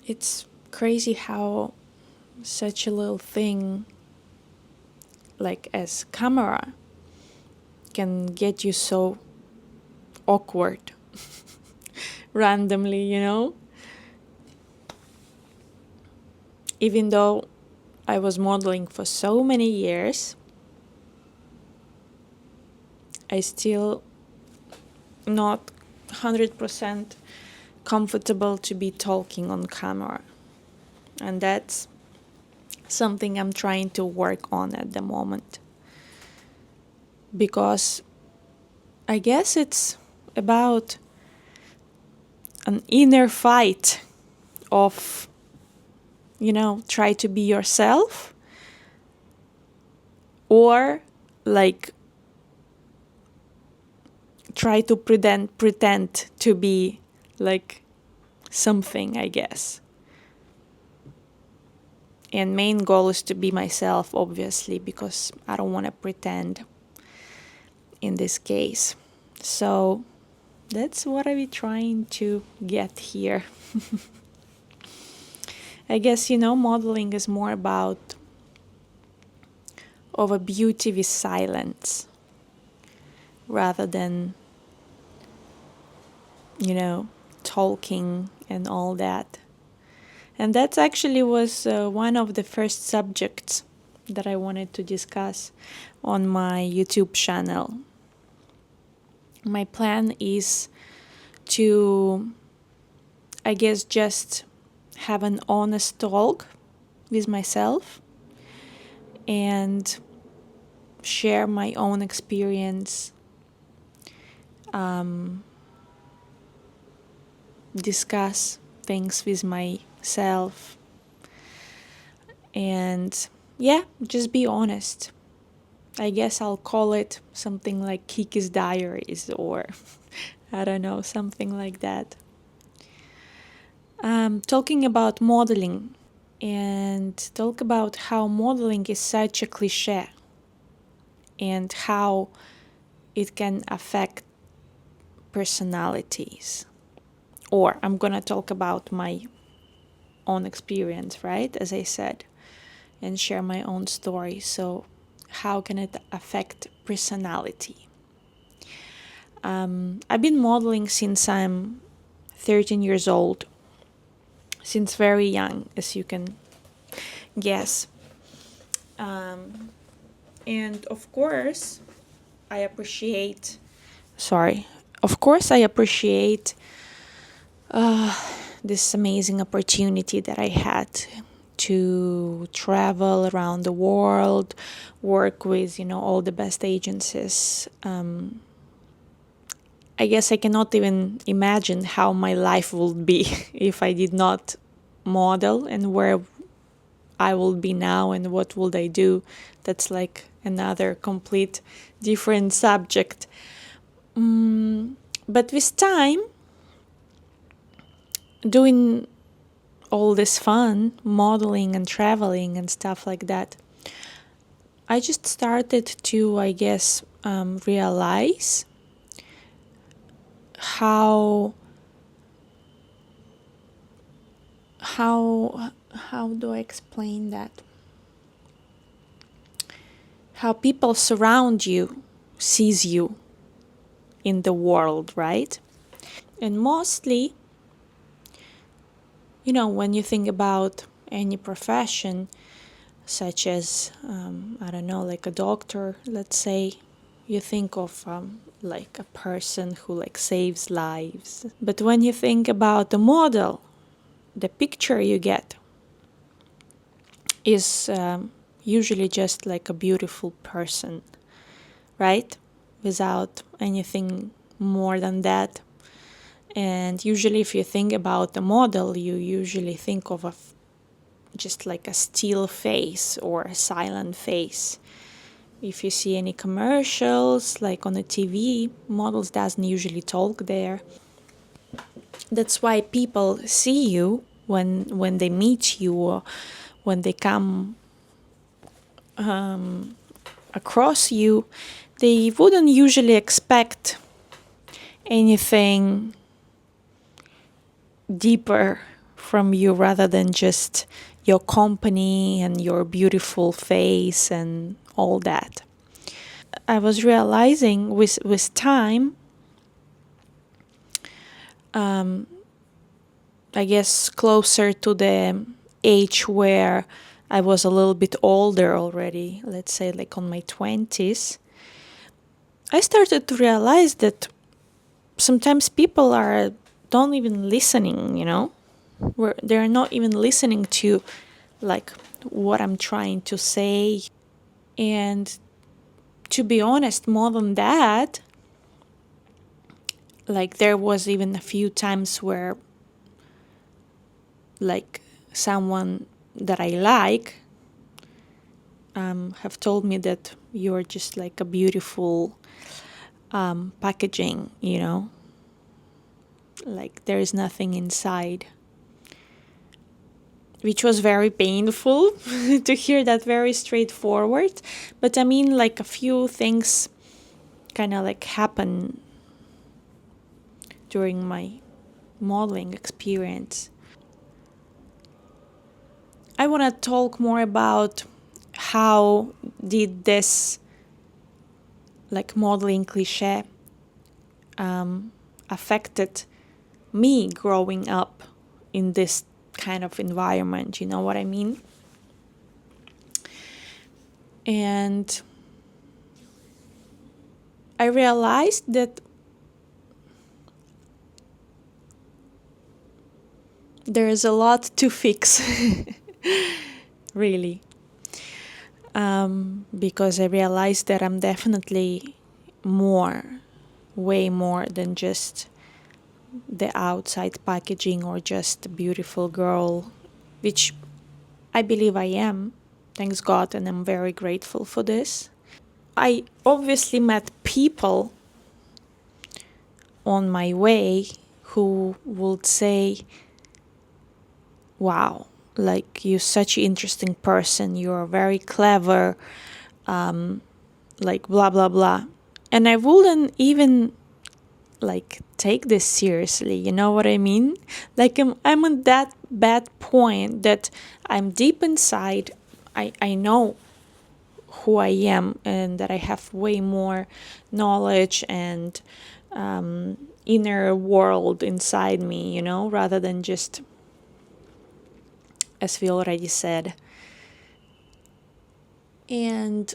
It's crazy how such a little thing like as camera can get you so awkward randomly, even though I was modeling for so many years, I still not 100% comfortable to be talking on camera. And that's something I'm trying to work on at the moment. Because I guess it's about an inner fight of, try to be yourself, or like try to pretend to be like something, I guess. And main goal is to be myself, obviously, because I don't want to pretend in this case. So that's what I'm trying to get here. I guess, modeling is more about of a beauty with silence rather than, talking and all that. And that actually was one of the first subjects that I wanted to discuss on my YouTube channel. My plan is to, I guess, just have an honest talk with myself and share my own experience, discuss things with myself, and just be honest. I guess I'll call it something like Kiki's Diaries, or I don't know, something like that. Talking about modeling, and talk about how modeling is such a cliche and how it can affect personalities. Or I'm gonna talk about my own experience, right? As I said, and share my own story. So how can it affect personality? I've been modeling since I'm 13 years old, since very young, as you can guess. And of course, I appreciate this amazing opportunity that I had to travel around the world, work with, all the best agencies. I guess I cannot even imagine how my life would be if I did not model, and where I will be now and what would I do. That's like another complete different subject. But with time, doing all this fun, modeling and traveling and stuff like that, I just started to, I guess, realize how do I explain that? How people surround you sees you in the world, right? And mostly, when you think about any profession, such as, I don't know, like a doctor, let's say, you think of like a person who like saves lives. But when you think about the model, the picture you get is usually just like a beautiful person, right? Without anything more than that. And usually if you think about the model, you usually think of just like a still face or a silent face. If you see any commercials, like on the TV, models doesn't usually talk there. That's why people see you when they meet you, or when they come across you, they wouldn't usually expect anything deeper from you rather than just your company and your beautiful face and all that. I was realizing with time, um, I guess closer to the age where I was a little bit older already, let's say like on my 20s, I started to realize that sometimes people are don't even listening, where they're not even listening to like what I'm trying to say. And to be honest, more than that, like there was even a few times where like someone that I like have told me that you're just like a beautiful packaging, like there is nothing inside, which was very painful to hear that very straightforward. But I mean, like a few things kind of like happen during my modeling experience. I want to talk more about how did this like modeling cliche affected me growing up in this kind of environment, you know what I mean? And I realized that there is a lot to fix, really. Because I realized that I'm definitely way more than just the outside packaging or just a beautiful girl, which I believe I am, thanks God, and I'm very grateful for this. I obviously met people on my way who would say, wow, like you're such an interesting person, you're very clever, like blah blah blah. And I wouldn't even like take this seriously, you know what I mean? Like I'm at that bad point that I'm deep inside, I know who I am and that I have way more knowledge and inner world inside me, rather than just, as we already said. And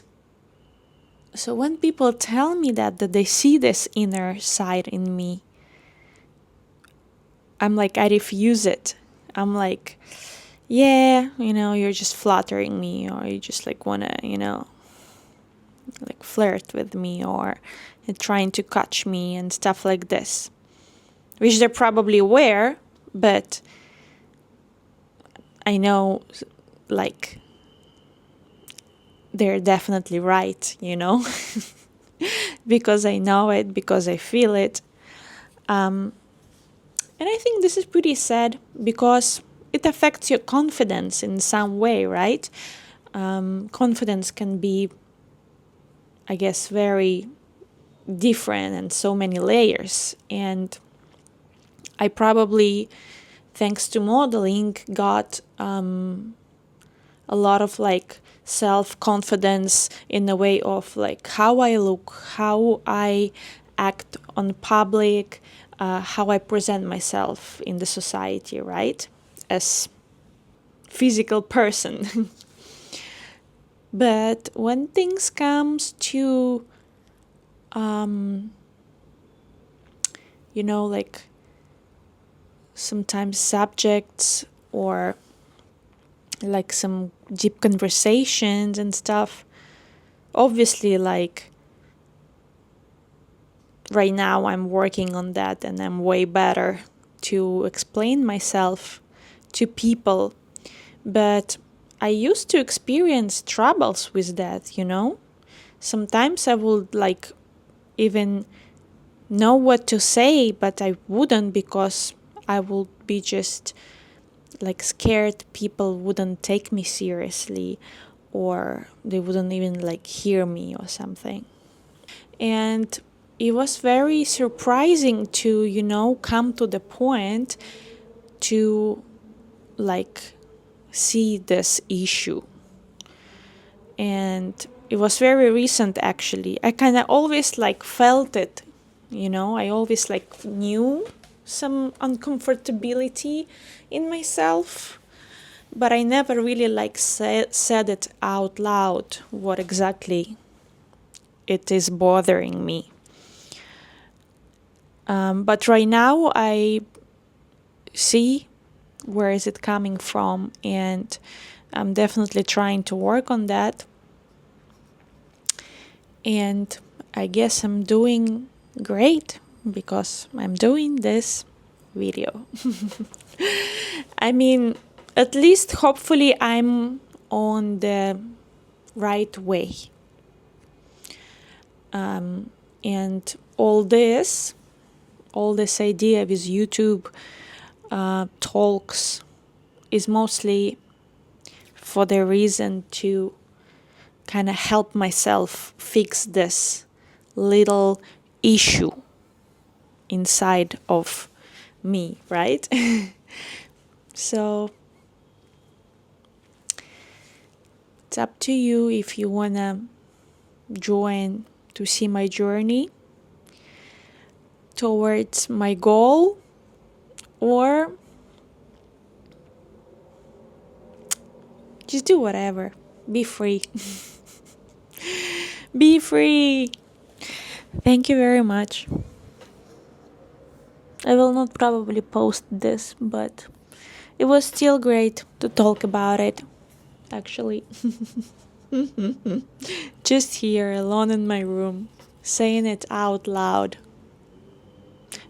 so when people tell me that they see this inner side in me, I'm like, I refuse it. I'm like, yeah, you're just flattering me, or you just like wanna, like flirt with me, or trying to catch me and stuff like this, which they're probably aware, but I know, like, they're definitely right, because I know it, because I feel it. And I think this is pretty sad because it affects your confidence in some way, right? Confidence can be, I guess, very different and so many layers. And I probably, thanks to modeling, got a lot of like self-confidence in the way of like how I look, how I act on public, how I present myself in the society, right? As physical person. But when things comes to like sometimes subjects or like some deep conversations and stuff, obviously, like right now I'm working on that and I'm way better to explain myself to people. But I used to experience troubles with that, Sometimes I would like even know what to say, but I wouldn't because I would be just like scared people wouldn't take me seriously or they wouldn't even like hear me or something. And it was very surprising to, come to the point to like see this issue. And it was very recent actually. I kind of always like felt it, I always like knew some uncomfortability in myself, but I never really like said it out loud what exactly it is bothering me. But right now I see where is it coming from, and I'm definitely trying to work on that. And I guess I'm doing great because I'm doing this video. I mean, at least hopefully I'm on the right way. And all this idea with YouTube talks is mostly for the reason to kind of help myself fix this little issue inside of me, right? So it's up to you if you want to join to see my journey towards my goal, or just do whatever. Be free. Be free. Thank you very much. I will not probably post this, but it was still great to talk about it, actually. Just here, alone in my room, saying it out loud.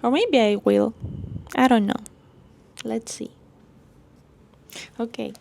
Or maybe I will. I don't know. Let's see. Okay.